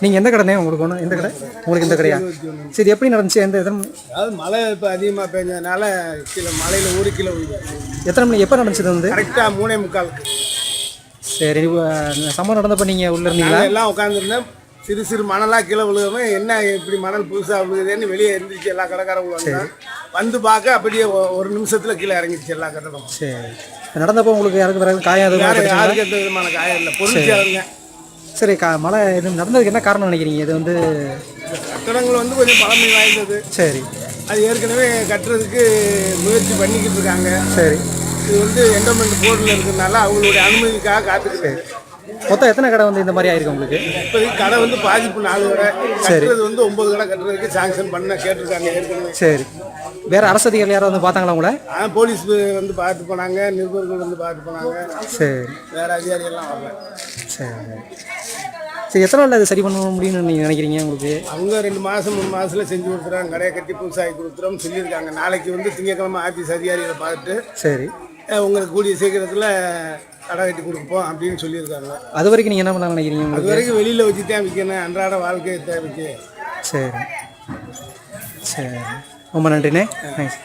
நீங்கள் எந்த கடைனே உங்களுக்கு ஒன்று எந்த கடை உங்களுக்கு இந்த கடையா? சரி, எப்படி நடந்துச்சு? எந்த எத்தனை அதாவது மழை இப்போ அதிகமாக பெஞ்சதுனால கிலோ மழையில் 1 கிலோ எத்தனை மணி எப்போ நடந்துச்சு வந்து? கரெக்டாக 3:45. சரி, சம்பவம் நடந்தப்போ நீங்கள் உள்ளே இருந்தீங்களா? எல்லாம் உட்காந்துருந்தேன். சிறு சிறு மணலாக கீழே விழுகாமல் என்ன இப்படி மணல் புதுசாக விழுகுதுன்னு வெளியே இருந்துச்சு. எல்லா கடைக்காரங்களும் வந்து பார்க்க அப்படியே ஒரு நிமிஷத்தில் கீழே இறங்கிடுச்சு எல்லா கட்டடம். சரி, நடந்தப்போ உங்களுக்கு யாருக்கு வேறு காயம் யாருக்கு எந்த விதமான காயம் இல்லை, பொருட்சியாருங்க. சரி, மழை இது நடந்ததுக்கு என்ன காரணம் நினைக்கிறீங்க? இது வந்து கட்டடங்கள் வந்து கொஞ்சம் பழமை வாய்ந்தது. சரி, அது ஏற்கனவே கட்டுறதுக்கு முயற்சி பண்ணிக்கிட்டு இருக்காங்க. சரி, இது வந்து என்டோமெண்ட் போர்டில் இருக்கிறதுனால அவங்களுடைய அனுமதிக்காக காத்துக்கிட்டு. மொத்தம் எத்தனை கடை வந்து இந்த மாதிரி ஆயிருக்கு உங்களுக்கு? இப்போதைக்கு கடை வந்து பாதிப்பு 4 கடை. கட்டுறது வந்து 9 கடை கட்டுறதுக்கு சாங்ஷன் பண்ண கேட்டிருக்காங்க ஏற்கனவே. சரி, வேறு அரசு அதிகாரிகள் யாராவது வந்து பார்த்தாங்களா உங்களை? போலீஸ் வந்து பார்த்து போனாங்க, நிருபர்கள் வந்து பார்த்து போனாங்க. சரி, வேறு அதிகாரிகள்லாம் வரல. சரி சரி, எத்தனை நாள் அது சரி பண்ண முடியும்னு நீங்கள் நினைக்கிறீங்க? உங்களுக்கு அவங்க 2 மாதம் 3 மாதத்தில் செஞ்சு கொடுத்துறாங்க. கடையை கட்டி புதுசாகி கொடுத்துறோம்னு சொல்லியிருக்காங்க. நாளைக்கு வந்து திங்கக்கிழமை ஆஃபீஸ் அதிகாரிகளை பார்த்துட்டு சரி உங்களுக்கு கூடிய சீக்கிரத்தில் கடை கட்டி கொடுப்போம் அப்படின்னு சொல்லியிருக்காங்க. அது வரைக்கும் நீங்கள் என்ன பண்ண நினைக்கிறீங்க? அது வரைக்கும் வெளியில் வச்சு தான் விற்கணும், அன்றாட வாழ்க்கை தேவைக்கு. சரி சரி, ரொம்ப நன்றிண்ணே. தேங்க்ஸ்.